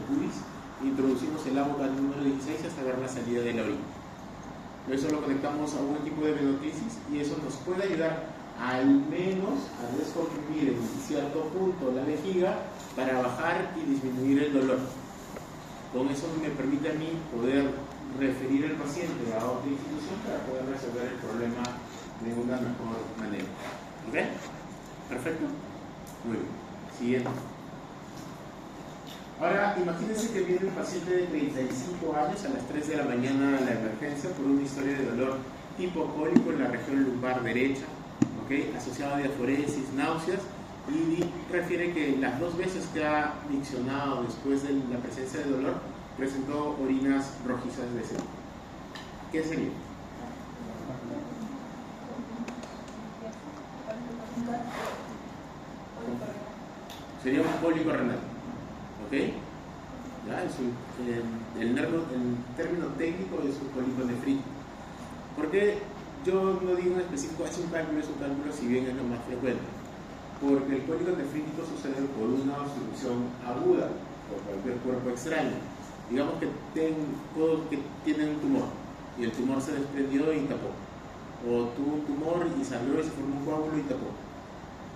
pubis, introducimos el agua al número 16 hasta ver la salida de la orina. Eso lo conectamos a un equipo de venocrisis y eso nos puede ayudar al menos a descomprimir en cierto punto la vejiga para bajar y disminuir el dolor. Con eso me permite a mí poder referir al paciente a otra institución para poder resolver el problema de una mejor manera. ¿Ok? ¿Perfecto? Muy bien. Siguiente. Ahora, imagínense que viene un paciente de 35 años a las 3 de la mañana a la emergencia por una historia de dolor hipocólico en la región lumbar derecha, ¿okay? Asociado a diaforesis, náuseas, y refiere que las 2 veces que ha miccionado después de la presencia de dolor presentó orinas rojizas de sebo. ¿Qué sería? Sería un cólico renal. ¿Ok? ¿Ya? El término técnico es un cólico nefrítico. ¿Por qué yo no digo en específico es un cálculo, si bien es lo más frecuente? Porque el cólico nefrítico sucede por una obstrucción aguda por cualquier cuerpo extraño. Digamos que tienen un tumor y el tumor se desprendió y tapó. O tuvo un tumor y sangró y se formó un coágulo y tapó,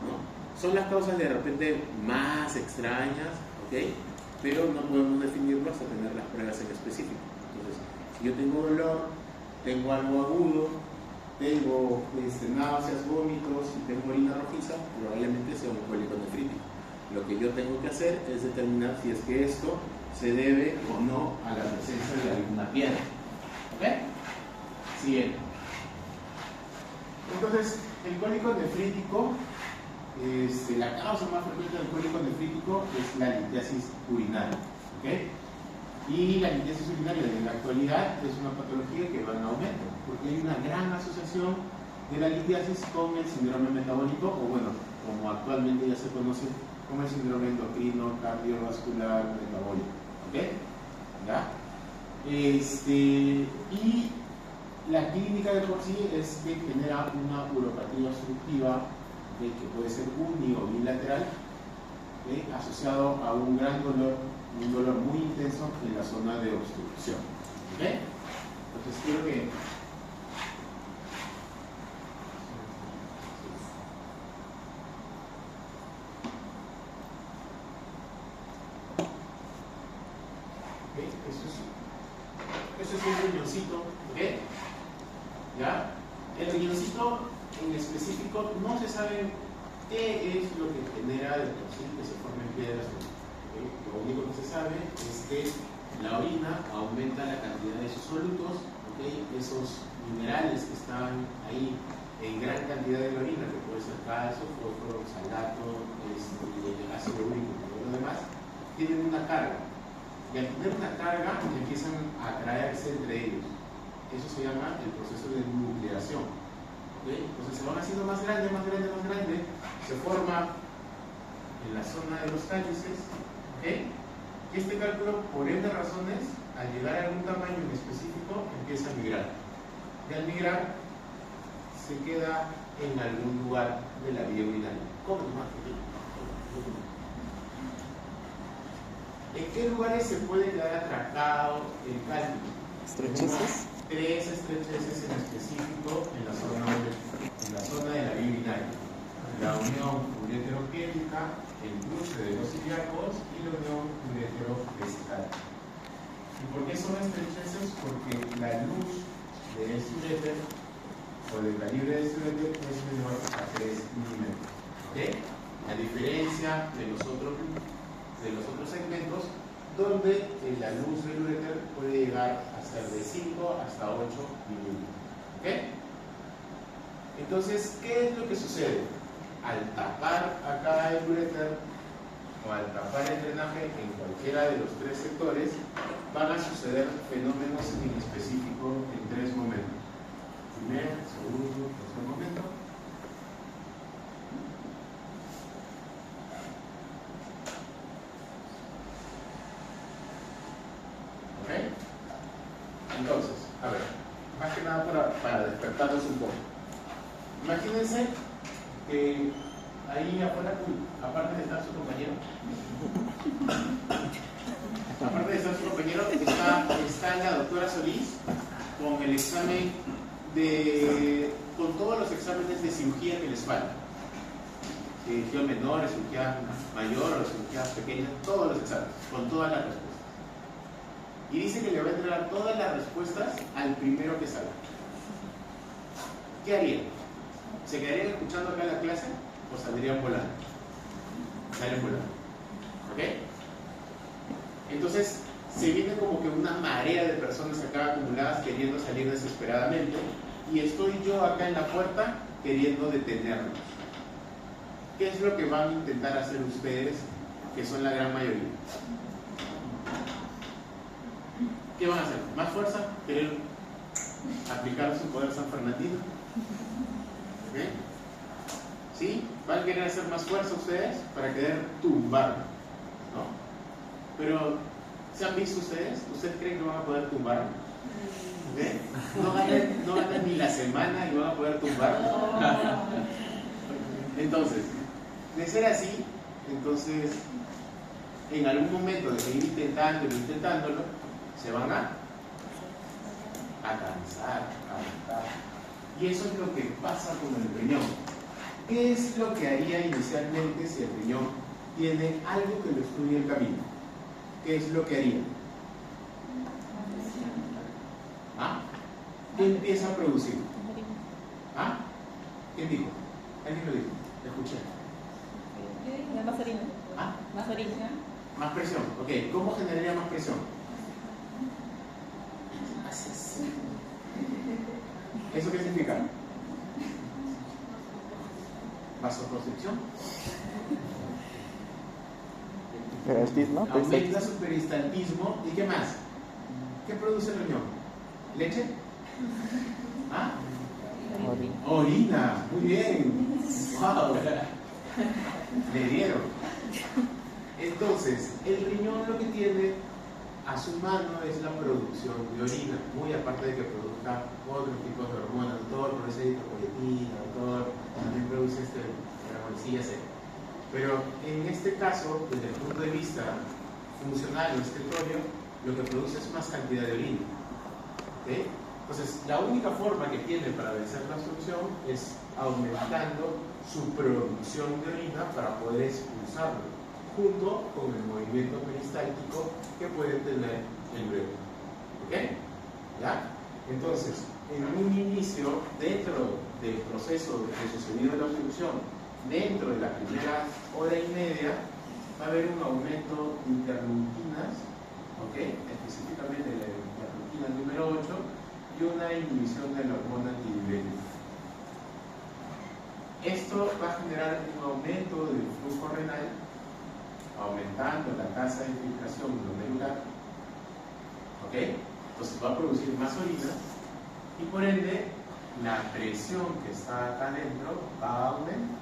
¿no? Son las causas de repente más extrañas, ¿ok? Pero no podemos definirlo hasta tener las pruebas en específico. Entonces, si yo tengo dolor, tengo algo agudo, tengo náuseas, vómitos y tengo orina rojiza, probablemente sea un cólico nefrítico. Lo que yo tengo que hacer es determinar si es que esto se debe o no a la presencia de alguna piedra. ¿Ok? Siguiente. Entonces, el cólico nefrítico, la causa más frecuente del cólico nefrítico es la litiasis urinaria. ¿Okay? Y la litiasis urinaria en la actualidad es una patología que va en aumento, porque hay una gran asociación de la litiasis con el síndrome metabólico, o bueno, como actualmente ya se conoce como el síndrome endocrino cardiovascular metabólico. ¿Ok? ¿Ya? Y la clínica de por sí es que genera una uropatía obstructiva, que puede ser uni o bilateral, asociado a un gran dolor, un dolor muy intenso en la zona de obstrucción. ¿Ok? Entonces quiero que eso es un riñoncito, ¿ok? ¿Ya? El riñoncito en específico no se sabe qué es lo que genera de por sí que se formen piedras. ¿Okay? Lo único que se sabe es que la orina aumenta la cantidad de sus solutos, ¿okay? Esos minerales que están ahí en gran cantidad de la orina, que puede ser calcio, fósforo, oxalato, ácido úrico y todo lo demás, tienen una carga. Y al tener una carga empiezan a atraerse entre ellos. Eso se llama el proceso de nucleación. ¿Okay? Entonces se van haciendo más grande, se forma en la zona de los cálices, ¿okay? Y este cálculo, por ende razones, al llegar a algún tamaño en específico, empieza a migrar. Y al migrar, se queda en algún lugar de la vía urinaria. ¿Cómo más? ¿En qué lugares se puede quedar atracado el cálculo? ¿Estrecheces? 3 estrecheces en específico en la zona de la vía urinaria. La unión ureteropélvica, el cruce de los ilíacos y la unión ureterovesical. ¿Y por qué son estrecheces? Porque la luz del uréter o del calibre del uréter es menor a 3 milímetros. ¿Okay? A diferencia de los otros segmentos, donde la luz del uréter puede llegar hasta de 5 hasta 8 milímetros. ¿Okay? Entonces, ¿qué es lo que sucede? Al tapar acá el uréter o al tapar el drenaje en cualquiera de los 3 sectores, van a suceder fenómenos en específico en 3 momentos. Primer, segundo, tercer momento. Entonces, a ver, más que nada para despertarlos un poco. Imagínense que ahí afuera, aparte de estar su compañero, está la doctora Solís con el examen con todos los exámenes de cirugía que les faltan. Cirugía menor, cirugía mayor o cirugía pequeña, todos los exámenes, con todas las respuestas. Y dice que le va a entregar todas las respuestas al primero que salga. ¿Qué harían? ¿Se quedarían escuchando acá la clase o saldrían volando? Salen volando. ¿Ok? Entonces, se viene como que una marea de personas acá acumuladas queriendo salir desesperadamente, y estoy yo acá en la puerta queriendo detenerlos. ¿Qué es lo que van a intentar hacer ustedes, que son la gran mayoría? ¿Qué van a hacer? ¿Más fuerza? ¿Querer aplicar su poder sanfernandino? ¿Ok? ¿Sí? ¿Van a querer hacer más fuerza ustedes para querer tumbarlo? ¿No? Pero, ¿se han visto ustedes? ¿Ustedes creen que van a poder tumbarlo? ¿Ok? No ganan ni la semana y van a poder tumbarlo. Entonces, de ser así, entonces, en algún momento de seguir intentándolo, se van a cansar, a agotar. Y eso es lo que pasa con el riñón. ¿Qué es lo que haría inicialmente si el riñón tiene algo que lo obstruye el camino? ¿Qué es lo que haría? ¿Ah? ¿Qué empieza a producir? ¿Ah? ¿Quién dijo? ¿Alguien lo dijo? Escuché. Más orina. ¿Ah? Más orina. Más presión. Ok. ¿Cómo generaría más presión? ¿Eso qué significa? Vasoconstricción. Peristaltismo. Aumenta su peristaltismo. ¿Y qué más? ¿Qué produce el riñón? ¿Leche? ¿Ah? Orina. Muy bien. ¡Wow! Le dieron. Entonces, el riñón lo que tiene a su mano es la producción de orina, muy aparte de que produzca otros tipos de hormonas, autor, produce eritropoyetina, autor, también produce la C. Pero en este caso, desde el punto de vista funcional o excretorio, lo que produce es más cantidad de orina. ¿Okay? Entonces, la única forma que tiene para vencer la obstrucción es aumentando su producción de orina para poder expulsarlo, junto con el movimiento peristáltico que puede tener el huevo. ¿Ok? ¿Ya? Entonces, en un inicio, dentro del proceso de sucedido de la obstrucción, dentro de la primera hora y media, va a haber un aumento de interleuquinas, ¿ok? Específicamente de la interleuquina número 8, y una inhibición de la hormona antidiurética. Esto va a generar un aumento del flujo renal, aumentando la tasa de filtración glomerular. ¿Ok? Entonces va a producir más orina y por ende la presión que está acá adentro va a aumentar.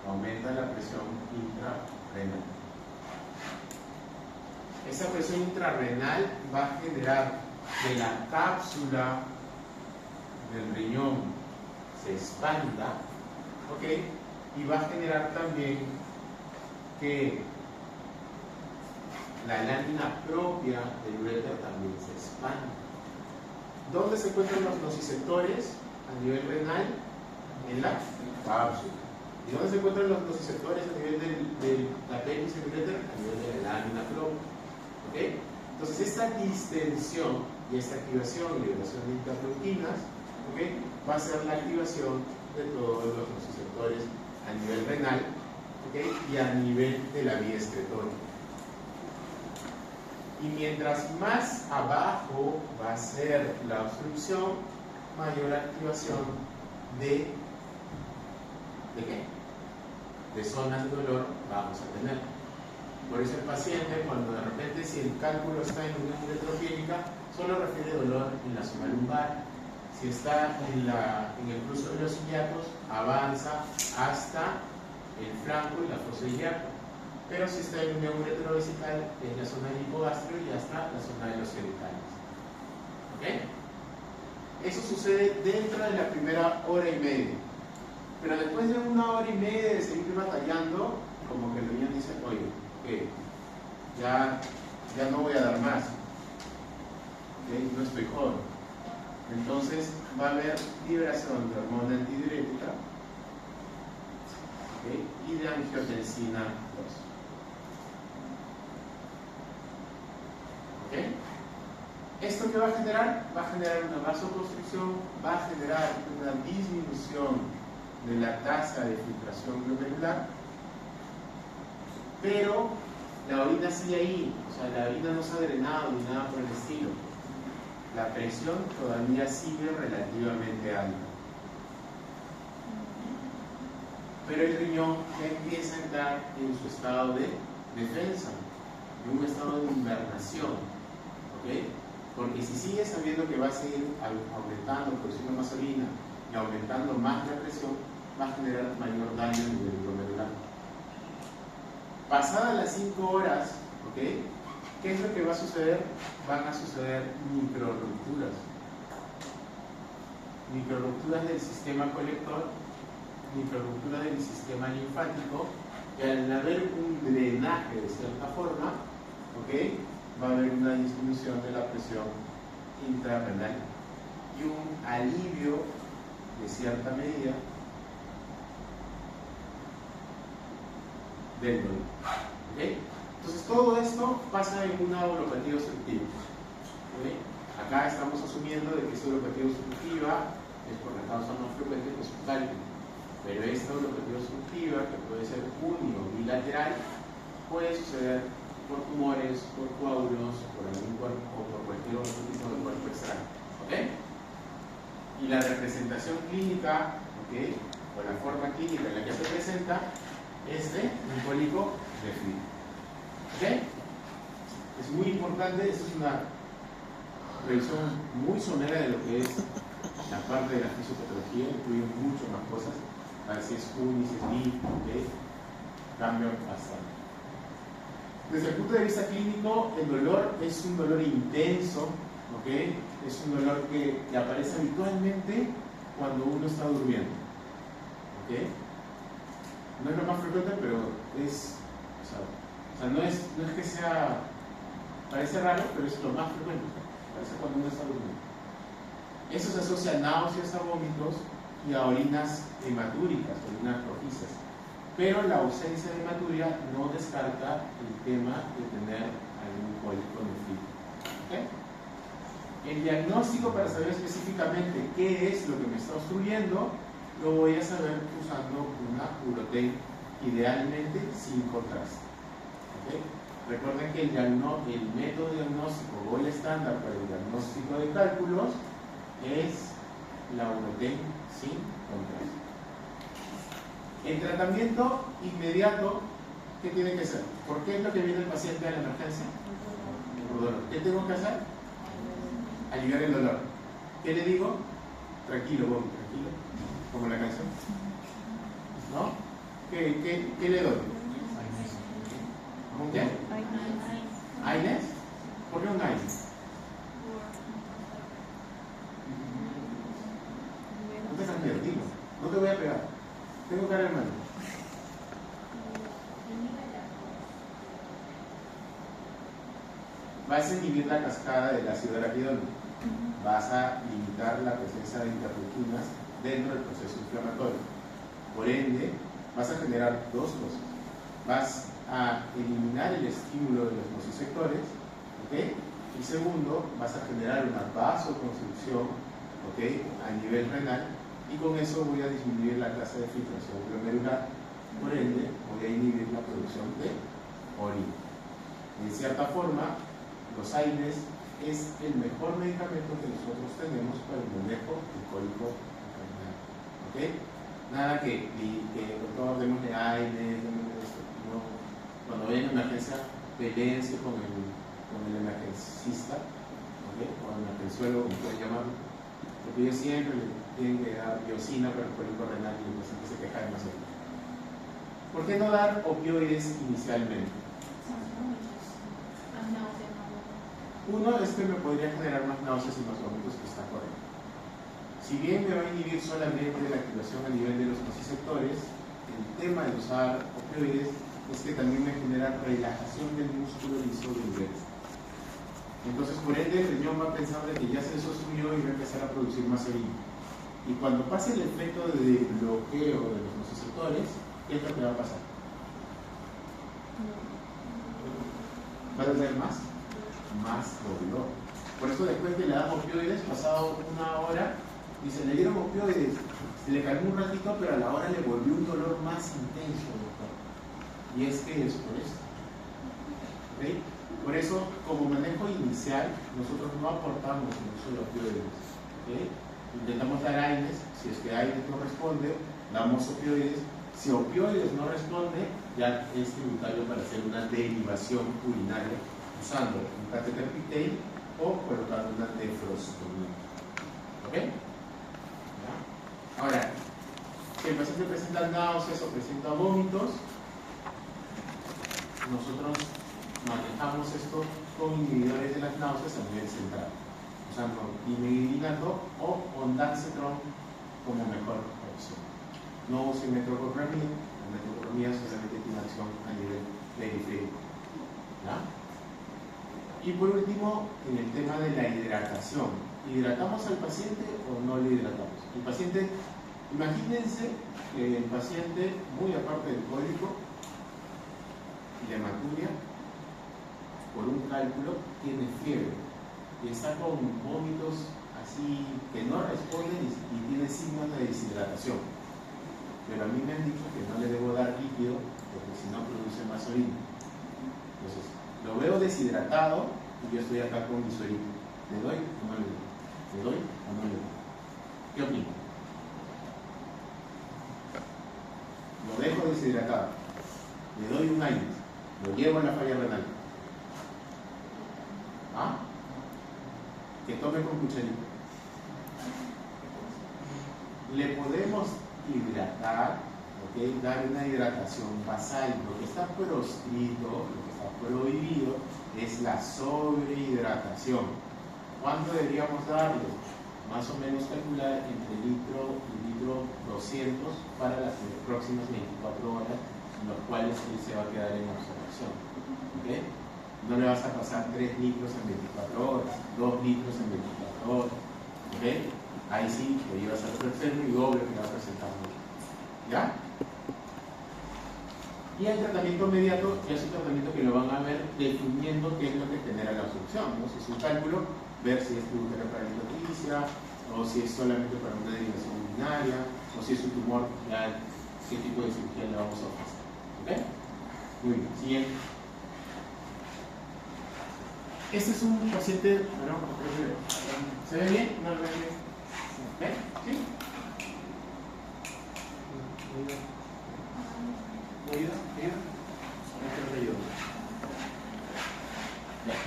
Aumenta la presión intrarrenal. Esa presión intrarrenal va a generar que la cápsula del riñón se expanda, ¿ok? Y va a generar también que la lámina propia del uréter también se expanda. ¿Dónde se encuentran los nociceptores a nivel renal? En la cápsula. ¿Y dónde se encuentran los nociceptores a nivel de la pelvis y el uréter? A nivel de la lámina propia. ¿Ok? Entonces, esta distensión y esta activación y liberación de interleuquinas, ¿ok?, va a ser la activación de todos los nociceptores a nivel renal, ¿ok?, y a nivel de la vía excretoria. Y mientras más abajo va a ser la obstrucción, mayor activación ¿de qué? De zonas de dolor vamos a tener. Por eso el paciente, cuando de repente, si el cálculo está en unión uretropiénica, solo refiere dolor en la zona lumbar. Si está en el cruce de los ilíacos, avanza hasta el flanco y la fosa ilíaca. Pero si está en unión uretrovesical, es la zona del hipogastrio y hasta la zona de los cervicales. ¿Ok? Eso sucede dentro de la primera hora y media. Pero después de una hora y media de seguir batallando, como que el riñón dice, oye, ya no voy a dar más. ¿ok? No estoy joven. Entonces va a haber liberación de hormona antidiurética, ¿ok? Y de angiotensina 2. ¿Ok? ¿Esto qué va a generar? Va a generar una vasoconstricción, va a generar una disminución de la tasa de filtración glomerular, pero la orina sigue ahí, o sea, la orina no se ha drenado ni nada por el estilo. La presión todavía sigue relativamente alta. Pero el riñón ya empieza a entrar en su estado de defensa, en un estado de invernación. ¿Ok? Porque si sigue sabiendo que va a seguir aumentando, produciendo más orina y aumentando más la presión, va a generar mayor daño a nivel glomerular. Pasadas las 5 horas, ¿ok? ¿Qué es lo que va a suceder? Van a suceder microrupturas. Microrupturas del sistema colector, microrupturas del sistema linfático, y al haber un drenaje de cierta forma, ¿ok? Va a haber una disminución de la presión intrarrenal y un alivio de cierta medida del dolor. ¿Okay? Entonces todo esto pasa en una uropatía obstructiva. ¿Okay? Acá estamos asumiendo de que esta uropatía obstructiva es por la causa más frecuente que es un cálculo. Pero esta uropatía obstructiva, que puede ser uni o bilateral, puede suceder por tumores, por coágulos, por algún cuerpo o por cualquier otro tipo de cuerpo extraño. ¿Okay? Y la representación clínica, ¿okay? O la forma clínica en la que se presenta es de un cólico de fluido. ¿Ok? Es muy importante, esto es una revisión muy somera de lo que es la parte de la fisiopatología, incluye muchas más cosas, a ver si es uni, si es bi, ¿ok? Cambio bastante. Desde el punto de vista clínico, el dolor es un dolor intenso, ¿ok? Es un dolor que aparece habitualmente cuando uno está durmiendo, ¿ok? No es lo más frecuente, pero es, o sea, no es que sea, parece raro, pero es lo más frecuente, parece cuando uno está durmiendo. Eso se asocia a náuseas, a vómitos y a orinas hematúricas, orinas rojizas. Pero la ausencia de hematuria no descarta el tema de tener algún cólico nefrítico. ¿Okay? El diagnóstico, para saber específicamente qué es lo que me está obstruyendo, lo voy a saber usando una uroten, idealmente sin contraste. ¿Okay? Recuerden que el método diagnóstico o el estándar para el diagnóstico de cálculos es la uroten sin contraste. El tratamiento inmediato, ¿qué tiene que ser? ¿Por qué es lo que viene el paciente a la emergencia? Por dolor. ¿Qué tengo que hacer? Aliviar el dolor. ¿Qué le digo? Tranquilo, vos, tranquilo. Como la canción. ¿No? ¿Qué le doy? ¿Cómo qué? ¿Aines? ¿Por qué un Aines? No te cambies, dilo. No te voy a pegar. Tengo cara de mano. Vas a inhibir la cascada del ácido araquidónico. Vas a limitar la presencia de interleuquinas dentro del proceso inflamatorio. Por ende, vas a generar dos cosas. Vas a eliminar el estímulo de los nociceptores, ¿ok? Y segundo, vas a generar una vasoconstricción, ¿ok? A nivel renal, y con eso voy a disminuir la tasa de filtración glomerular. Por ende, voy a inhibir la producción de orina. En cierta forma, los AINES es el mejor medicamento que nosotros tenemos para el manejo del cólico renal. ¿Ok? Nada que doctor, démosle AINES, no. Cuando vayan a emergencia, peleense con el emergencista, ¿ok? O el emergenciólogo, como pueden llamarlo, porque ellos siempre le tienen que dar biosina para el cólico renal y el paciente se queja demasiado. ¿Por qué no dar opioides inicialmente? Uno es que me podría generar más náuseas y más vómitos, que está correcto. Si bien me va a inhibir solamente la activación a nivel de los nociceptores, el tema de usar opioides es que también me genera relajación del músculo liso del inglés. Entonces, por ende, el riñón va a pensar de que ya se subió y va a empezar a producir más orina. Y cuando pase el efecto de bloqueo de los vasoreceptores, ¿qué es lo que va a pasar? ¿Va a tener más? Más dolor. Por eso después que le dan opioides, pasado una hora, dice, le dieron opioides, se le calmó un ratito, pero a la hora le volvió un dolor más intenso, doctor. Y es que es por eso. ¿Okay? Por eso, como manejo inicial, nosotros no aportamos el uso de opioides. ¿Okay? Intentamos dar AINES, si es que AINES no responde, damos opioides. Si opioides no responde, ya es tributario para hacer una derivación urinaria usando un catéter PICTAIN o colocando una nefrostomía. ¿Ok? ¿Ya? Ahora, si el paciente presenta náuseas o presenta vómitos, nosotros manejamos esto con inhibidores de las náuseas a nivel central, usando imidinato o ondansetron como mejor opción. No use metoclopramida, la metoclopramida solamente tiene acción a nivel periférico. ¿Ya? Y por último, en el tema de la hidratación. ¿Hidratamos al paciente o no le hidratamos? El paciente, imagínense que el paciente, muy aparte del cólico y la hematuria, por un cálculo, tiene fiebre y está con vómitos así que no responden y tiene signos de deshidratación. Pero a mí me han dicho que no le debo dar líquido porque si no produce más orina. Entonces, lo veo deshidratado y yo estoy acá con mi orina. ¿Le doy o no le doy? ¿Le doy o no le doy? ¿Qué opino? Lo dejo deshidratado. Le doy un AINES. Lo llevo a la falla renal. ¿Ah? Que tome con cucharita. Le podemos hidratar, ¿okay? Dar una hidratación basal. Lo que está proscrito, lo que está prohibido es la sobrehidratación. ¿Cuánto deberíamos darle? Más o menos calcular entre litro y litro 200 para las próximas 24 horas, en los cuales él se va a quedar en observación. ¿Okay? No le vas a pasar 3 litros en 24 horas, 2 litros en 24 horas. ¿Okay? Ahí sí, lo llevas al enfermo y obvio que va a presentar mucho. ¿Ya? Y el tratamiento inmediato es un tratamiento que lo van a ver definiendo qué es lo que genera la obstrucción, ¿no? Si es un cálculo, ver si es tributario para la hidrotricia, o si es solamente para una derivación urinaria, o si es un tumor, ya qué tipo de cirugía le vamos a ofrecer. ¿Ok? Muy bien, siguiente. Este es un paciente, bueno, ¿se ve bien? ¿No lo ven bien? ¿Ven? ¿Sí? ¿Oído?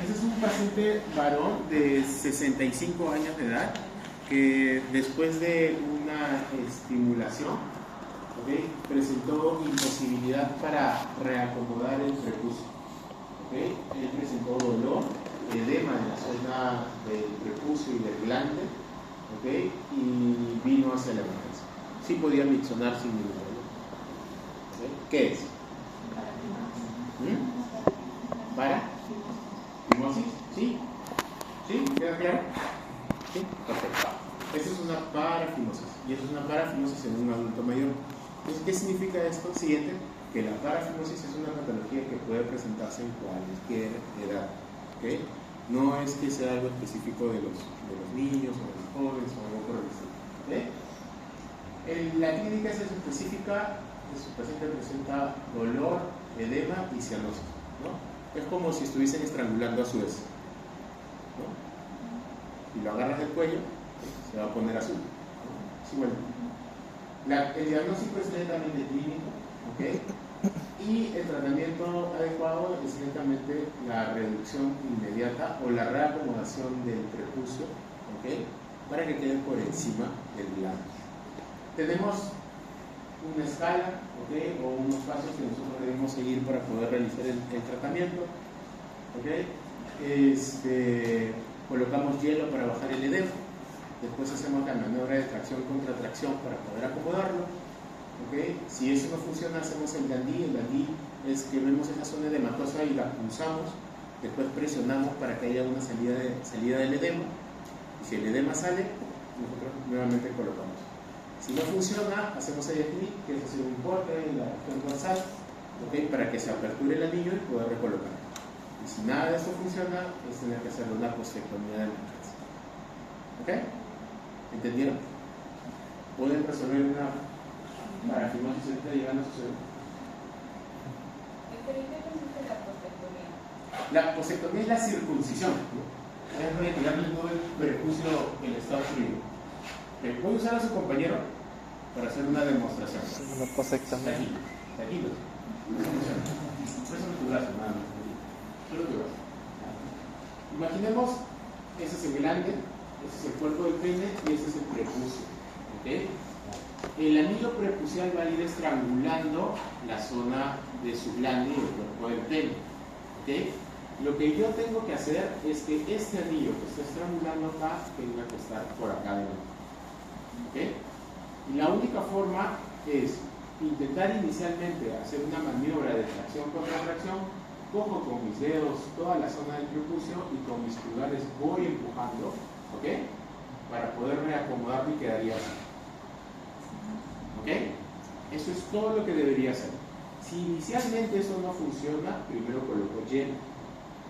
Este es un paciente varón de 65 años de edad que después de una estimulación, ¿okay? Presentó imposibilidad para reacomodar el prepucio. ¿Okay? Él presentó dolor, edema en la zona del prepucio y del glande, ¿okay? Y vino hacia la emergencia. Sí podía miccionar sin ningún problema. ¿Okay? ¿Qué es? ¿Para? ¿Fimosis? ¿Sí? ¿Sí? ¿Queda claro? ¿Sí? Perfecto. Esta es una parafimosis. Y esta es una parafimosis en un adulto mayor. Entonces, ¿qué significa esto? Siguiente, que la parafimosis es una patología que puede presentarse en cualquier edad. ¿Okay? No es que sea algo específico de los niños o de los jóvenes o algo por el estilo. ¿Okay? La clínica es específica, su paciente presenta dolor, edema y cianosis, ¿no? Es como si estuviesen estrangulando a su vez, ¿no? Y lo agarras del cuello, se va a poner azul, ¿no? Sí, bueno. El diagnóstico es netamente clínico, ¿okay? Y el tratamiento adecuado es netamente la reducción inmediata o la reacomodación del prepucio, ¿okay? Para que quede por encima del glande. Tenemos una escala, ¿okay? O unos pasos que nosotros debemos seguir para poder realizar el tratamiento, ¿okay? Colocamos hielo para bajar el edema, después hacemos la maniobra de tracción contra tracción para poder acomodarlo, ¿okay? Si eso no funciona, hacemos el dandí. El dandí es que vemos esa zona edematosa y la pulsamos después presionamos para que haya una salida del edema, y si el edema sale, nosotros nuevamente colocamos. Si no funciona, hacemos ahí clic, que es hacer un corte en la región dorsal, ¿okay? Para que se aperture el anillo y poder recolocar. Y si nada de esto funciona, es tener que hacer una postectomía de emergencia. ¿Ok? ¿Entendieron? Pueden resolver una parafimosis ahorita llegando a suceder. ¿Pero qué consiste la postectomía? La postectomía es la circuncisión, ¿no? Es retirarle todo el prepucio que le está obstruido. Voy a usar a su compañero para hacer una demostración. Una postectomía. Está aquí. No funciona. Présame tu brazo, nada más. Solo tu brazo. Imaginemos, ese es el glande, ese es el cuerpo del pene y ese es el prepucio. ¿Okay? El anillo prepucial va a ir estrangulando la zona de su glande y el cuerpo del pene. ¿Okay? Lo que yo tengo que hacer es que este anillo que está estrangulando acá tenga que estar por acá delante. ¿Okay? Y la única forma es intentar inicialmente hacer una maniobra de tracción contra tracción. Cojo con mis dedos toda la zona del prepucio y con mis pulgares voy empujando, ¿ok? Para poder reacomodarme y quedaría así. ¿Ok? Eso es todo lo que debería hacer. Si inicialmente eso no funciona, primero coloco lleno.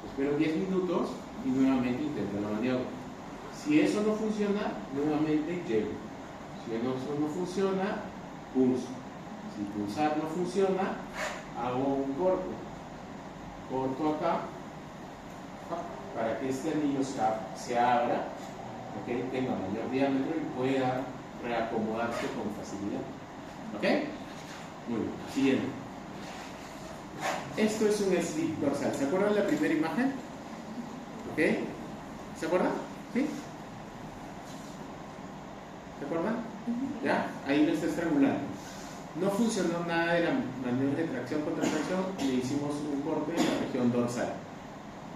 Espero 10 minutos y nuevamente intento la maniobra. Si eso no funciona, nuevamente lleno. Si eso no funciona, pulso. Si pulsar no funciona, hago un corte. Corto acá para que este anillo se abra, ¿okay? Tenga mayor diámetro y pueda reacomodarse con facilidad. ¿Ok? Muy bien. Siguiente. Esto es un slip dorsal. ¿Se acuerdan de la primera imagen? ¿Ok? ¿Se acuerdan? ¿Sí? ¿Se acuerdan? ¿Ya? Ahí lo está estrangulando. No funcionó nada de la maniobra de tracción contra tracción y le hicimos un corte en la región dorsal.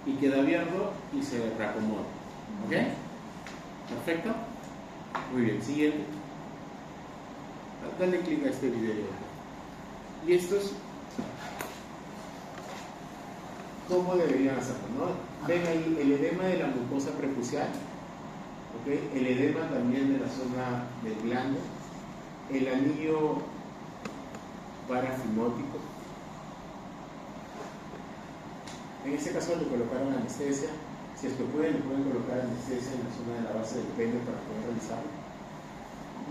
Y queda abierto y se reacomoda. ¿Ok? ¿Perfecto? Muy bien. Siguiente. Dale clic a este video. Y esto es cómo deberían hacerlo, ¿no? Ven ahí el edema de la mucosa prepucial, ¿okay? El edema también de la zona del glande, el anillo parafimótico. En este caso le colocaron anestesia. Si es que pueden, le pueden colocar anestesia en la zona de la base del pene para poder realizarlo.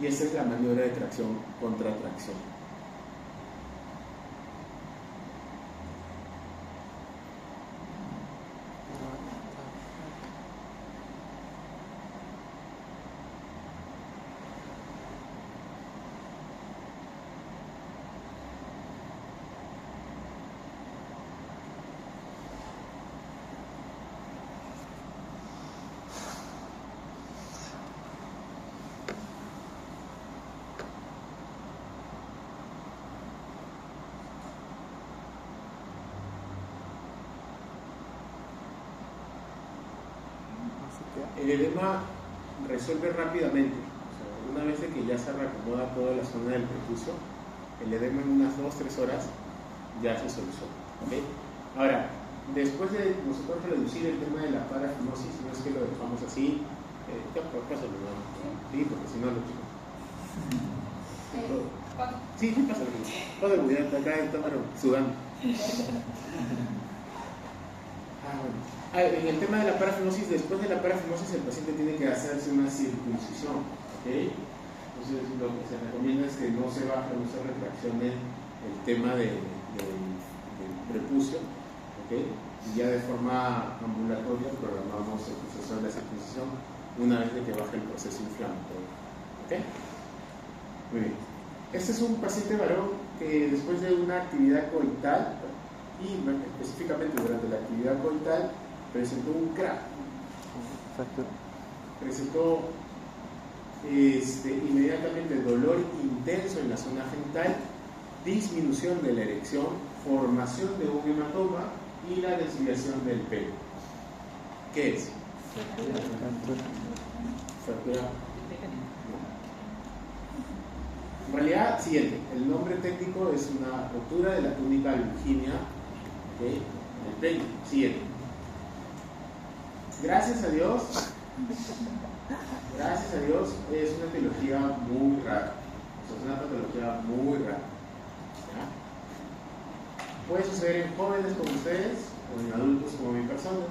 Y esta es la maniobra de tracción contra tracción. El edema resuelve rápidamente. O sea, una vez de que ya se reacomoda toda la zona del prepucio, el edema en unas 2-3 horas ya se soluciona. ¿Okay? Ahora, después de nosotros reducir el tema de la parafimosis, no es que lo dejamos así, pásalo, ¿no? Sí, porque si no lo chico. Sí, pásalo. Todo el video acá está sudando. En el tema de la parafimosis, después de la parafimosis el paciente tiene que hacerse una circuncisión, ¿okay? Entonces lo que se recomienda es que no se baje, no se retraccione el tema del prepucio, ¿okay? Y ya de forma ambulatoria programamos el proceso de la circuncisión una vez de que baje el proceso inflamatorio, ¿okay? Muy bien. Este es un paciente varón que después de una actividad coital, y específicamente durante la actividad coital, presentó un crack. Presentó inmediatamente dolor intenso en la zona genital, disminución de la erección, formación de un hematoma y la desviación del pelo. ¿Qué es? Fractura. En realidad, siguiente, el nombre técnico es una ruptura de la túnica albuginea, ¿okay? En el pene. Siguiente. gracias a Dios, es una etiología muy rara. O sea, es una patología muy rara. ¿Ya? Puede suceder en jóvenes como ustedes o en adultos como mi persona.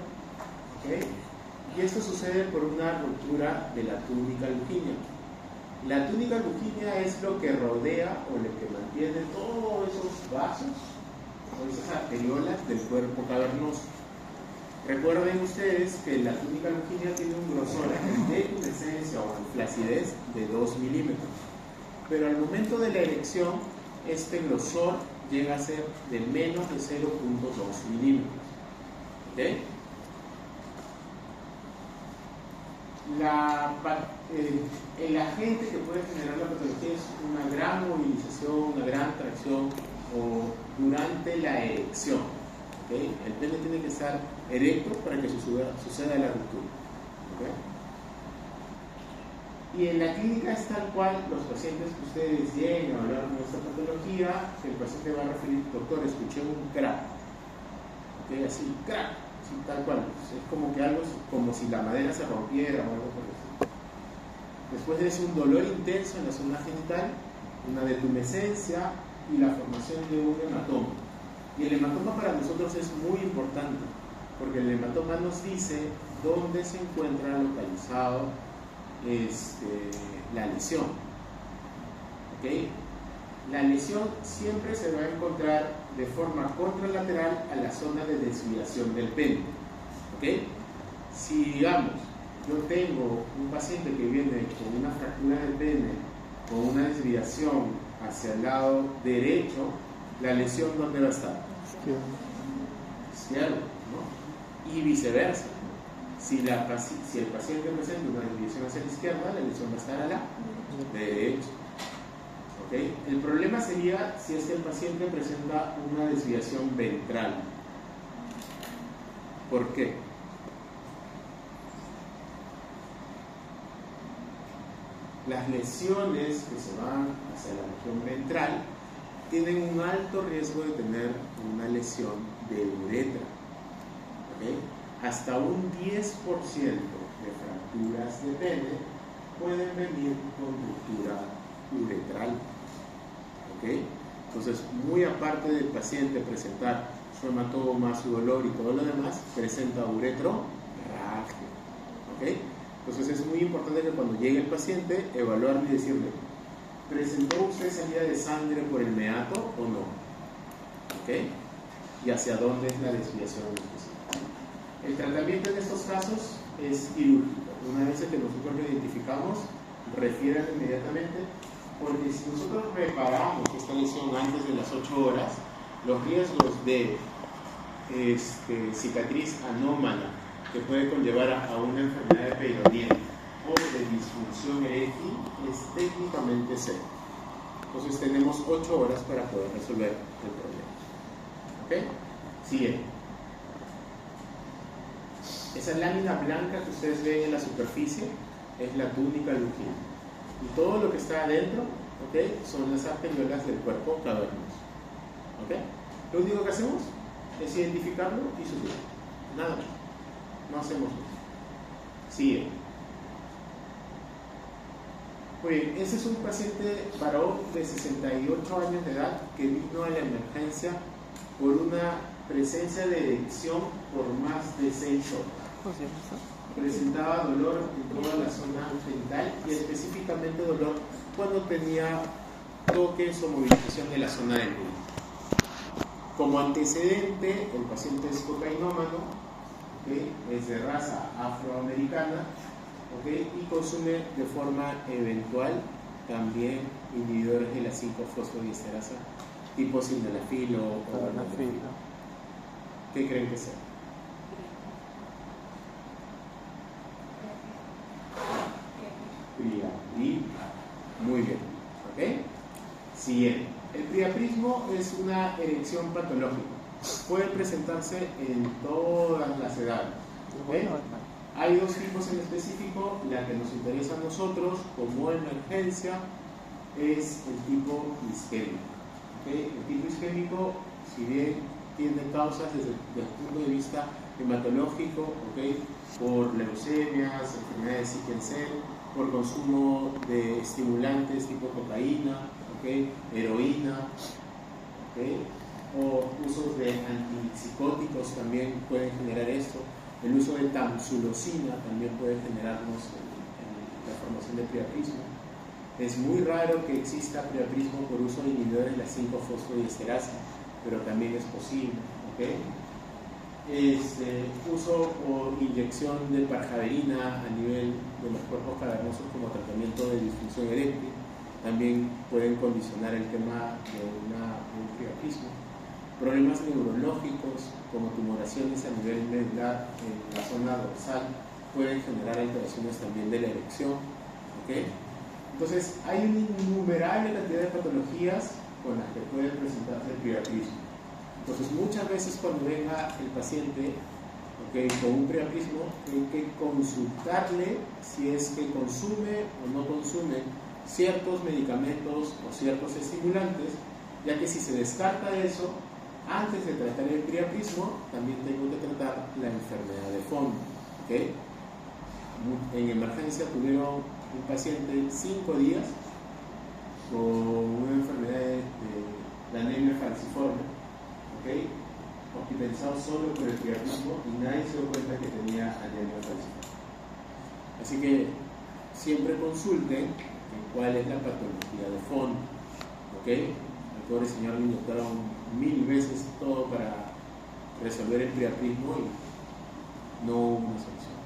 ¿Okay? Y esto sucede por una ruptura de la túnica luquínea. La túnica luquínea es lo que rodea o lo que mantiene todos esos vasos o esas arteriolas del cuerpo cavernoso. Recuerden ustedes que la túnica luquínea tiene un grosor de pubescencia o flacidez de 2 milímetros, pero al momento de la erección este grosor llega a ser de menos de 0.2 milímetros. ¿Okay? El agente que puede generar la patología es una gran movilización, una gran tracción o durante la erección. ¿Okay? El pene tiene que estar erecto para que suceda la ruptura. ¿Okay? Y en la clínica es tal cual los pacientes que ustedes lleguen a hablar de esta patología, el paciente va a referir, doctor, escuché un crack. ¿Okay? Así, crack. Sí, tal cual, es como que algo, como si la madera se rompiera o algo por eso. Después de eso, un dolor intenso en la zona genital, una detumescencia y la formación de un hematoma. Y el hematoma para nosotros es muy importante, porque el hematoma nos dice dónde se encuentra localizado la lesión. ¿Okay? La lesión siempre se va a encontrar de forma contralateral a la zona de desviación del pene. ¿Okay? Si, digamos, yo tengo un paciente que viene con una fractura del pene, con una desviación hacia el lado derecho, la lesión ¿dónde va a estar? Izquierdo, ¿no? Y viceversa. Si el paciente presenta una desviación hacia la izquierda, la lesión va a estar a la derecha. ¿Okay? El problema sería si es que el paciente presenta una desviación ventral. ¿Por qué? Las lesiones que se van hacia la región ventral tienen un alto riesgo de tener una lesión de uretra. ¿Okay? Hasta un 10% de fracturas de pene pueden venir con ruptura uretral. ¿Okay? Entonces, muy aparte del paciente presentar su hematoma, su dolor y todo lo demás, presenta uretrorragia. ¿Okay? Entonces es muy importante que cuando llegue el paciente, evaluarlo y decirle, ¿presentó usted salida de sangre por el meato o no? ¿Okay? Y hacia dónde es la desviación específica. El tratamiento en estos casos es quirúrgico. Una vez que nosotros lo identificamos, refieran inmediatamente, porque si nosotros reparamos esta lesión antes de las 8 horas, los riesgos de cicatriz anómala que puede conllevar a una enfermedad de Peyronie o de disfunción eréctil es técnicamente cero. Entonces tenemos 8 horas para poder resolver el problema. ¿Ok? Siguiente. Esa lámina blanca que ustedes ven en la superficie es la túnica luquínea. Y todo lo que está adentro, ¿okay?, son las arteriolas del cuerpo cavernoso. ¿Okay? Lo único que hacemos es identificarlo y subirlo. Nada más. No hacemos más. Sigue. Muy bien, ese es un paciente varón de 68 años de edad que vino a la emergencia por una presencia de erección por más de 6 horas. Presentaba dolor en toda la zona genital y específicamente dolor cuando tenía toques o movilización de la zona del glúteo. Como antecedente, el paciente es cocainómano, ¿okay?, es de raza afroamericana, ¿okay?, y consume de forma eventual también inhibidores de la 5-fosfodiesterasa tipo sildenafil o vardenafil. ¿Qué creen que sea? Priapril. Muy bien. ¿Ok? Siguiente. El priaprismo es una erección patológica. Puede presentarse en todas las edades. ¿Okay? Hay dos tipos en específico. La que nos interesa a nosotros como emergencia es el tipo isquémico. ¿Okay? El tipo isquémico, si bien tiene causas desde el punto de vista hematológico, ¿okay? Por leucemias, enfermedades de sickle cell, por consumo de estimulantes tipo cocaína, ¿okay? Heroína, ¿okay? O usos de antipsicóticos también pueden generar esto. El uso de tamsulosina también puede generarnos la formación de priapismo. Es muy raro que exista priapismo por uso de inhibidores de la 5-fosfodiesterasa, pero también es posible, ¿okay? Uso o inyección de parjaverina a nivel de los cuerpos cavernosos como tratamiento de disfunción eréctil también pueden condicionar el tema de un priapismo. Problemas neurológicos como tumoraciones a nivel medular en la zona dorsal pueden generar alteraciones también de la erección, ¿okay? Entonces hay una innumerable cantidad de patologías con las que puede presentarse el priapismo. Entonces muchas veces cuando venga el paciente, ¿okay?, con un priapismo, hay que consultarle si es que consume o no consume ciertos medicamentos o ciertos estimulantes, ya que si se descarta eso, antes de tratar el priapismo, también tengo que tratar la enfermedad de fondo, ¿okay? En emergencia tuvieron un paciente 5 días con una enfermedad de la anemia falciforme, ¿okay?, hospitalizado solo por el priapismo y nadie se dio cuenta que tenía anemia falciforme. Así que siempre consulten cuál es la patología de fondo, ¿okay? Al pobre señor le inyectaron 1000 veces todo para resolver el priapismo y no hubo una solución.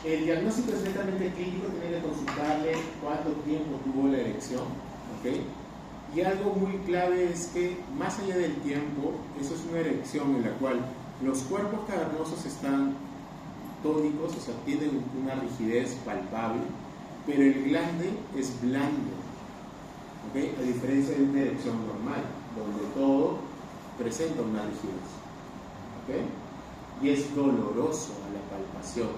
El diagnóstico es netamente clínico, tiene que consultarle cuánto tiempo tuvo la erección, ¿okay? Y algo muy clave es que más allá del tiempo, eso es una erección en la cual los cuerpos cavernosos están tónicos, o sea, tienen una rigidez palpable, pero el glande es blando, ¿okay?, a diferencia de una erección normal, donde todo presenta una rigidez, ¿okay?, y es doloroso a la palpación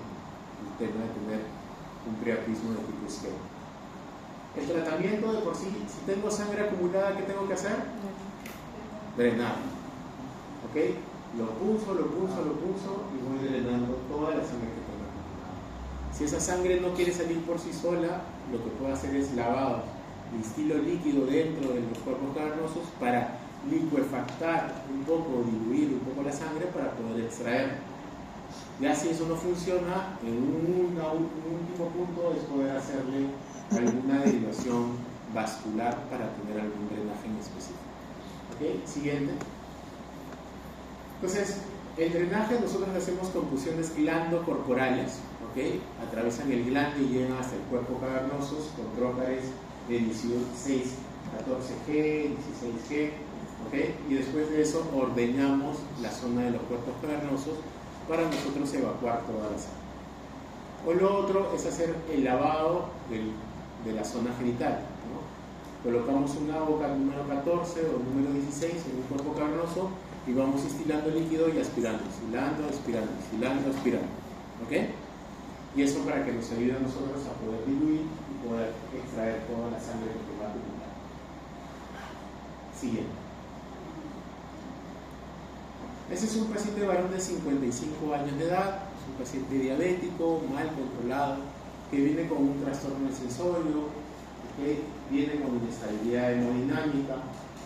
el tema de tener un priapismo de tipo isquémico. El tratamiento de por sí, si tengo sangre acumulada, ¿qué tengo que hacer? Drenar, ¿ok? Lo pulso y voy drenando toda la sangre que tengo acumulada. Si esa sangre no quiere salir por sí sola, lo que puedo hacer es lavado de estilo líquido dentro de los cuerpos cavernosos para licuefactar un poco, diluir un poco la sangre para poder extraer. Ya si eso no funciona, en un último punto es poder hacerle alguna derivación vascular para tener algún drenaje en específico. ¿Ok? Siguiente. Entonces, el drenaje nosotros hacemos con punciones glandocorporales, ¿ok? Atraviesan el glande y llegan hasta el cuerpo cavernosos con trócares de 16, 14G, 16G, ¿ok? Y después de eso ordeñamos la zona de los cuerpos cavernosos para nosotros evacuar toda la sangre. O lo otro es hacer el lavado de la zona genital, ¿no? Colocamos una boca número 14 o número 16 en un cuerpo cavernoso y vamos instilando líquido y aspirando, aspirando, ¿ok? Y eso para que nos ayude a nosotros a poder diluir y poder extraer toda la sangre que va a acumular. Siguiente. Ese es un paciente varón de 55 años de edad, es un paciente diabético, mal controlado, que viene con un trastorno del sensorio, ¿okay? Viene con inestabilidad hemodinámica,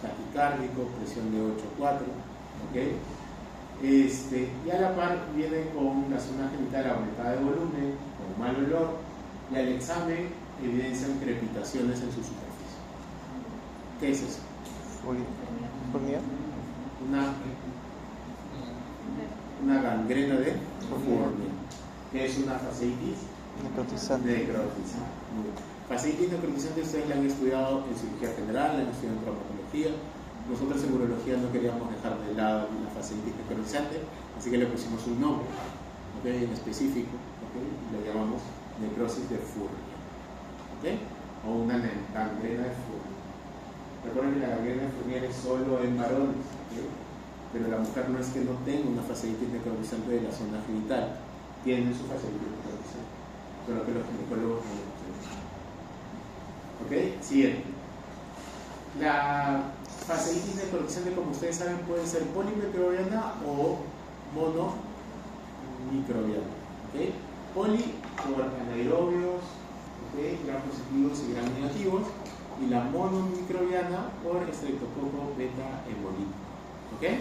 taquicárdico, presión de 8,4, ¿okay? Y a la par viene con la zona genital aumentada de volumen, con mal olor, y al examen evidencian crepitaciones en su superficie. ¿Qué es eso? Una gangrena de Fournier, que es una fasciitis necrotizante. Fasciitis necrotizante ustedes la han estudiado en cirugía general, la han estudiado en traumatología. Nosotros en urología no queríamos dejar de lado la fasciitis necrotizante, así que le pusimos un nombre, ¿okay?, en específico, ¿okay?, y lo llamamos necrosis de Fournier, ¿okay?, o una gangrena de Fournier. Recuerden que la gangrena de Fournier es solo en varones, ¿okay?, pero la mujer no es que no tenga una fasciitis necrotizante de la zona genital, tiene su fasciitis necrotizante, solo que los ginecólogos no lo tienen. ¿Ok? Siguiente. La fasciitis necrotizante, como ustedes saben, puede ser polimetroriana o monomicrobiana. ¿Okay? Poli por anaerobios, ¿okay? Gram positivos y gram negativos, y la monomicrobiana por estreptococo beta hemolítico. ¿Okay?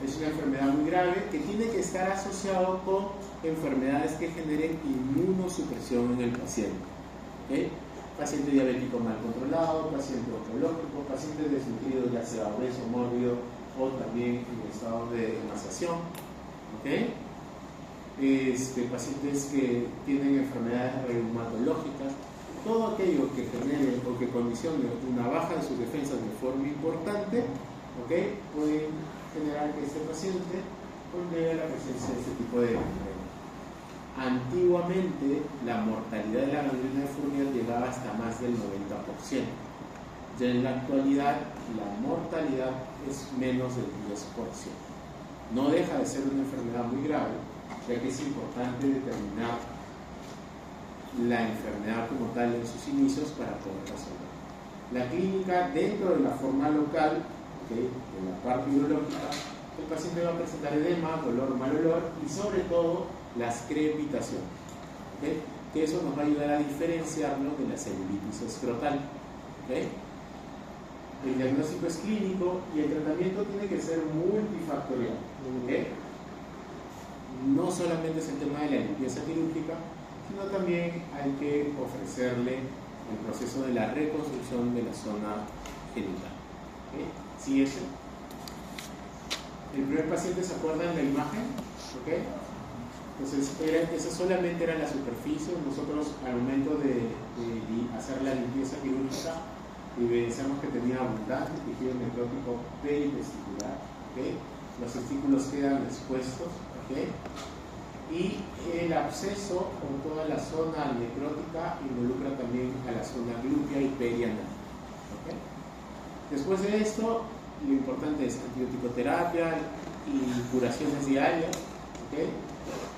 Es una enfermedad muy grave que tiene que estar asociado con enfermedades que generen inmunosupresión en el paciente. ¿Okay? Paciente diabético mal controlado, paciente oncológico, paciente desnutrido, ya sea obeso, mórbido o también en estado de emaciación. ¿Okay? Pacientes que tienen enfermedades reumatológicas, todo aquello que genere o que condicione una baja de sus defensas de forma importante, ¿okay? Puede generar que este paciente conlleve la presencia de este tipo de enfermedad. Antiguamente la mortalidad de la gangrena de Fournier llegaba hasta más del 90%. Ya en la actualidad la mortalidad es menos del 10%. No deja de ser una enfermedad muy grave, ya que es importante determinar la enfermedad como tal en sus inicios para poder resolver. La clínica dentro de la forma local, ¿okay? En la parte biológica, el paciente va a presentar edema, dolor, mal olor y sobre todo las crepitaciones, ¿okay? Que eso nos va a ayudar a diferenciarlo de la celulitis escrotal. ¿Okay? El diagnóstico es clínico y el tratamiento tiene que ser multifactorial. ¿Okay? No solamente es el tema de la limpieza quirúrgica, sino también hay que ofrecerle el proceso de la reconstrucción de la zona genital. ¿Okay? ¿Sí ese? El primer paciente, ¿se acuerdan de la imagen? ¿Okay? Entonces, esa solamente era la superficie. Nosotros, al momento de hacer la limpieza quirúrgica, evidenciamos que tenía abundante tejido necrótico peritesticular. ¿Okay? Los testículos quedan expuestos. ¿Okay? Y el absceso con toda la zona necrótica involucra también a la zona glútea y perianal. ¿Okay? Después de esto, lo importante es antibiótico-terapia y curaciones diarias. ¿Okay?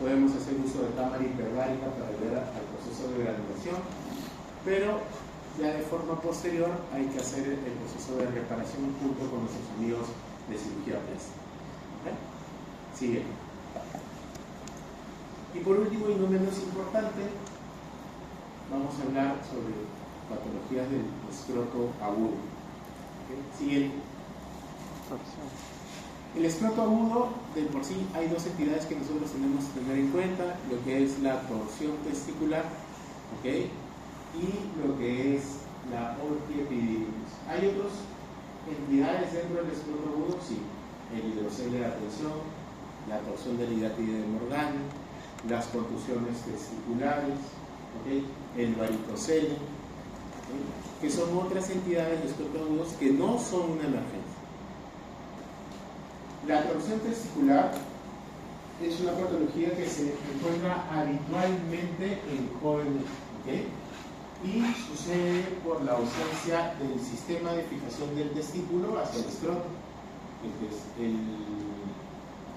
Podemos hacer uso de cámara hiperbárica para ayudar al proceso de granulación, pero ya de forma posterior hay que hacer el proceso de reparación junto con nuestros amigos de cirugía plástica. ¿Okay? Sigue. Y por último y no menos importante, vamos a hablar sobre patologías del escroto agudo. ¿Okay? Siguiente. El escroto agudo, de por sí, hay dos entidades que nosotros tenemos que tener en cuenta, lo que es la torsión testicular, ¿okay? Y lo que es la ortioepididymis. ¿Hay otras entidades dentro del escroto agudo? Sí. El hidrocele de la tensión, la torsión del hidatidio de Morgani, las contusiones testiculares, ¿okay? El varicocele, ¿okay? Que son otras entidades de escroto agudos que no son una emergencia. La torsión testicular es una patología que se encuentra habitualmente en jóvenes, ¿okay? Y sucede por la ausencia del sistema de fijación del testículo hacia el escroto. Entonces,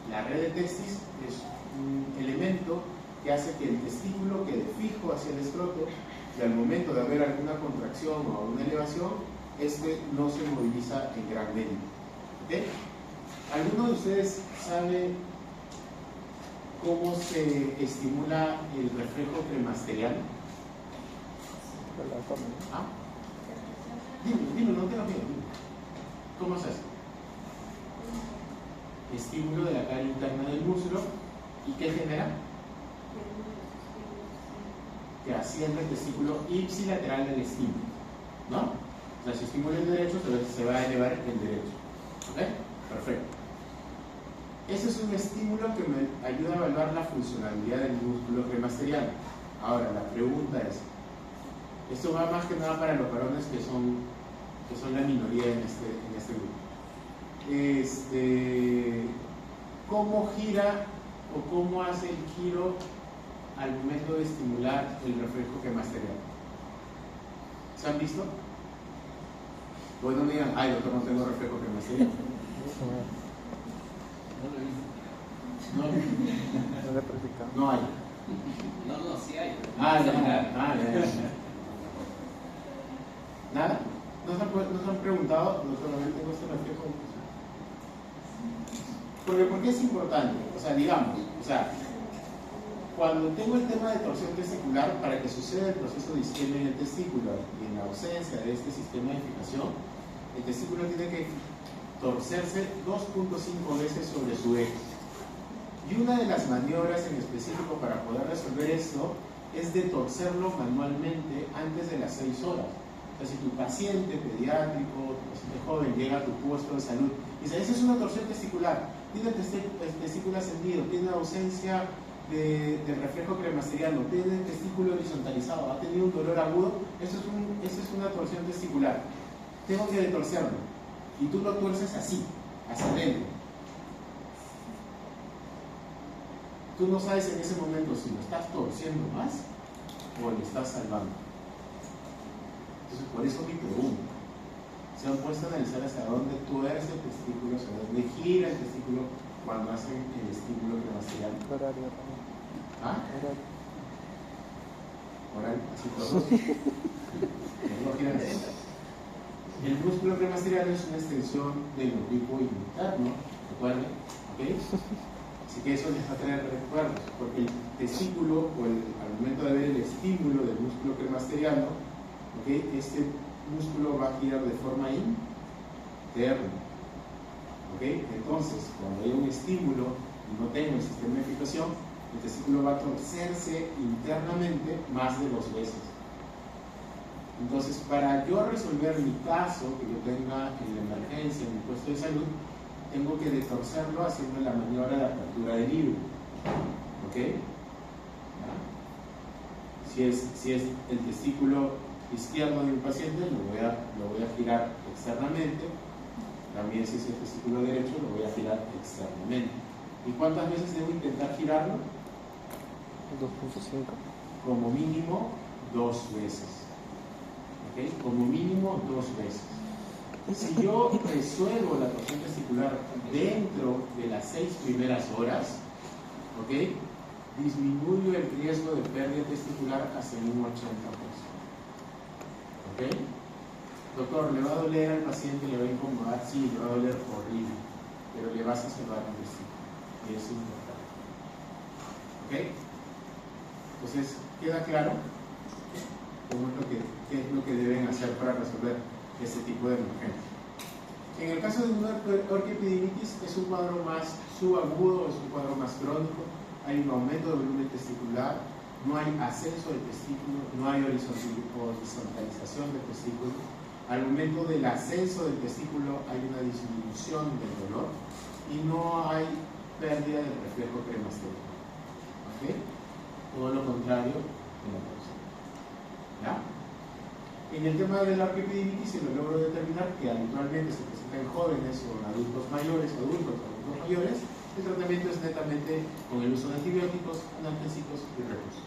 la red de testis es un elemento que hace que el testículo quede fijo hacia el escroto y al momento de haber alguna contracción o alguna elevación, este no se moviliza en gran medida. ¿Okay? ¿Alguno de ustedes sabe cómo se estimula el reflejo premasterial? ¿Ah? Dime, no tengo miedo. ¿Cómo se hace? Estímulo de la cara interna del músculo. ¿Y qué genera? Que asciende el testículo ipsilateral del estímulo, ¿no? O sea, si estímulo el derecho, se va a elevar el derecho. ¿Ok? Perfecto. Ese es un estímulo que me ayuda a evaluar la funcionalidad del músculo premasterial. Ahora, la pregunta es, esto va más que nada para los varones que son la minoría en este grupo. ¿Cómo gira o cómo hace el giro al momento de estimular el reflejo premasterial? ¿Se han visto? Pues no me digan, ay doctor, no tengo reflejo premasterial. No hay. No, sí hay. Ya. ¿Nada? ¿Nos han preguntado? ¿No solamente tengo este reflejo? Porque, ¿por qué es importante? O sea, digamos, cuando tengo el tema de torsión testicular, para que suceda el proceso de isquemia en el testículo y en la ausencia de este sistema de fijación, el testículo tiene que torcerse 2.5 veces sobre su eje. Y una de las maniobras en específico para poder resolver esto es de torcerlo manualmente antes de las 6 horas. O sea, si tu paciente pediátrico, tu paciente joven llega a tu puesto de salud y dice, esa es una torsión testicular, tiene el testículo ascendido, tiene ausencia de reflejo cremasteriano, tiene el testículo horizontalizado, ha tenido un dolor agudo, eso es una torsión testicular. Tengo que detorcerlo. Y tú lo tuerces así, hacia adentro. Tú no sabes en ese momento si lo estás torciendo más o le estás salvando. Entonces, por eso mi pregunta. Se han puesto a analizar hacia dónde tuerce el testículo, hacia dónde gira el testículo cuando hacen el estímulo cremasteriano. Horario también. ¿Ah? Horario. Oral, así todos. Los dos giran así. El músculo cremasteriano es una extensión del oblicuo interno, recuerden, ¿ok? Así que eso les va a traer recuerdos, porque el testículo, al momento de ver el estímulo del músculo cremasteriano, ¿ok? Este músculo va a girar de forma interna, ¿ok? Entonces, cuando hay un estímulo y no tengo el sistema de fijación, el testículo va a torcerse internamente más de 2 veces. Entonces, para yo resolver mi caso que yo tenga en la emergencia, en mi puesto de salud, tengo que detorcerlo haciendo la maniobra de apertura del libro. ¿Ok? ¿Ya? Si es el testículo izquierdo de un paciente, lo voy a girar externamente. También si es el testículo derecho, lo voy a girar externamente. ¿Y cuántas veces debo intentar girarlo? 2.5. Como mínimo 2 veces. ¿Okay? Como mínimo 2 veces. Si yo resuelvo la torsión testicular dentro de las 6 primeras horas, ¿ok? Disminuyo el riesgo de pérdida testicular hasta un 80%. ¿Ok? Doctor, ¿le va a doler al paciente? ¿Le va a incomodar? Sí, le va a doler horrible, pero le vas a salvar un testículo. Y eso es importante. ¿Ok? Entonces, ¿queda claro? ¿Qué es lo que deben hacer para resolver este tipo de emergencia? En el caso de una orquiepididimitis es un cuadro más subagudo, es un cuadro más crónico, hay un aumento de volumen testicular, no hay ascenso del testículo, no hay horizontalización del testículo. Al momento del ascenso del testículo hay una disminución del dolor y no hay pérdida del reflejo cremasteriano. ¿Ok? Todo lo contrario de la torsión. ¿Ya? En el tema de la orquiepididimitis se lo logro determinar que habitualmente se presenta en jóvenes o en adultos mayores, el tratamiento es netamente con el uso de antibióticos, analgésicos y reposo.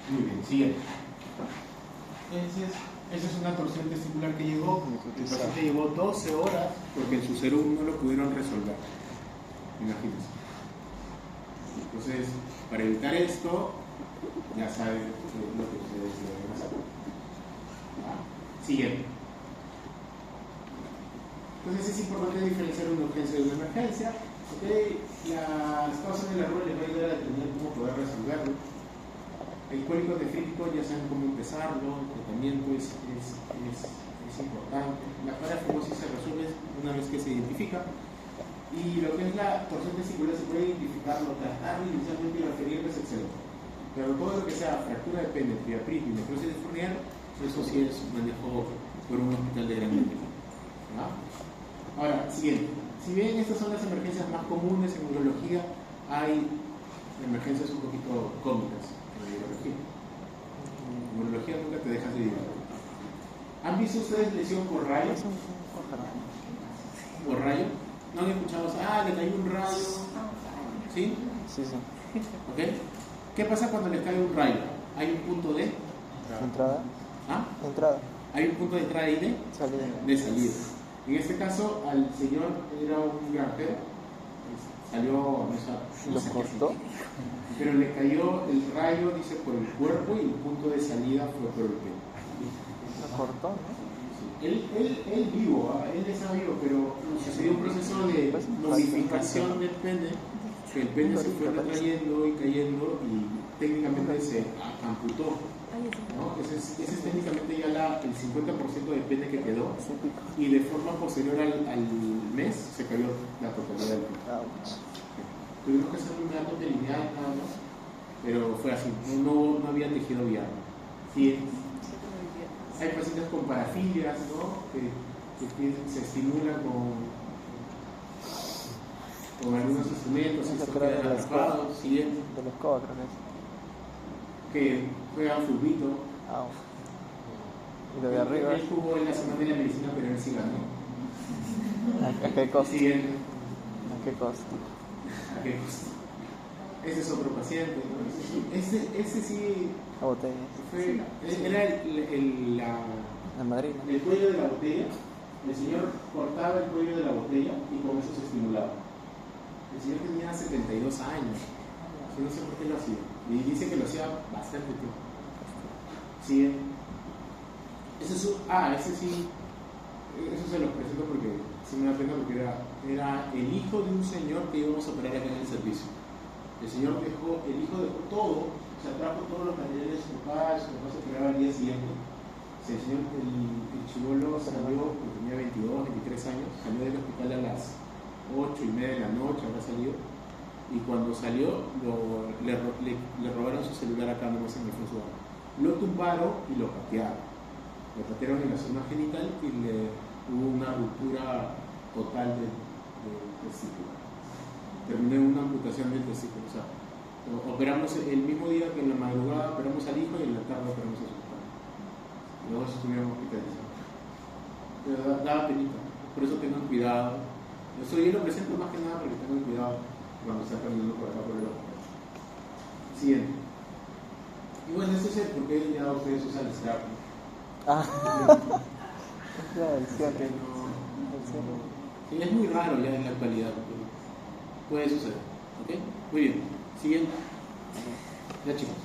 Muy bien, siguiente. Entonces, esa es una torsión testicular que llegó, el paciente llevó 12 horas porque en su serum no lo pudieron resolver. Imagínense. Entonces, para evitar esto, ya saben lo que ustedes deben hacer. Siguiente. Entonces es importante diferenciar una urgencia de una emergencia. ¿Okay? Las causas del error les va a ayudar a determinar cómo poder resolverlo. El cólico nefrítico ya saben cómo empezarlo, el tratamiento es importante. La parafumosis se resuelve una vez que se identifica. Y lo que es la torsión testicular se puede identificarlo, tratarlo inicialmente y referirles, etc. Pero todo lo que sea fractura de pene, priapismo y necrosis de Fournier, eso sí es manejo por un hospital de gran magnitud. Ahora, siguiente. Si bien estas son las emergencias más comunes en urología, hay emergencias un poquito cómicas en urología. En urología nunca te dejas de divertir. ¿Han visto ustedes lesión por rayo? ¿Por rayo? ¿No han escuchado? Le cayó un rayo. ¿Sí? Sí, sí. ¿Ok? ¿Qué pasa cuando le cae un rayo? ¿Hay un punto de Entrada. ¿Ah? Entrada. ¿Hay un punto de entrada y de Salida. salida? En este caso, al señor era un granjero, salió, ¿Lo cortó? pero le cayó el rayo, dice, por el cuerpo y el punto de salida fue por el pelo. ¿Lo cortó, no? Sí. él vivo, él está vivo, pero sucedió un proceso de modificación del pene, que el pene se fue retrayendo y cayendo y técnicamente se amputó, ¿no? Ese es técnicamente ya el 50% del pene que quedó, y de forma posterior al mes se cayó la totalidad del pene. Tuvimos que hacer un dato lineal nada más, pero fue así, no había tejido viable. Sí, hay pacientes con parafilias, ¿no? que se estimulan con algunos instrumentos y se quedan atrapados, ¿sí? De la escoba, creo Que juegan fulbito. Y lo de arriba. Él jugó en la semana de la medicina, pero él sí ganó. ¿A qué costo? Siguiente. ¿A qué costo? ¿A qué costo? Ese es otro paciente, ¿no? Ese sí La botella. era La madrina. el cuello de la botella. El señor cortaba el cuello de la botella y con eso se estimulaba. El señor tenía 72 años. Yo no sé por qué lo hacía. Y dice que lo hacía bastante tiempo. Sí. Ese sí. Eso se lo presento porque sí me da pena, porque era el hijo de un señor que íbamos a operar acá en el servicio. El hijo dejó todo, o sea, trajo todos los materiales de su papá se operaba al día siguiente. El chibolo salió, porque tenía 22, 23 años, salió del hospital a las 8:30 de la noche, habrá salido, y cuando salió le robaron su celular acá, no sé si me fue su arma. Lo tumbaron y lo patearon. Le patearon en la zona genital y hubo una ruptura total del testículo. Terminó en una amputación del testículo. O sea, operamos el mismo día que en la madrugada operamos al hijo y en la tarde operamos a su papá. Luego estuvieron hospitalizados. Pero daba penita. Por eso tengan cuidado. Yo lo presento más que nada porque tengan cuidado cuando están caminando por acá por el ojo. Siguiente. Y bueno, eso es el por qué ya ustedes usan el strap. El cielo. Sí, es muy raro ya en la actualidad, pero puede suceder. ¿Ok? Muy bien. Siguiente. Ya chicos.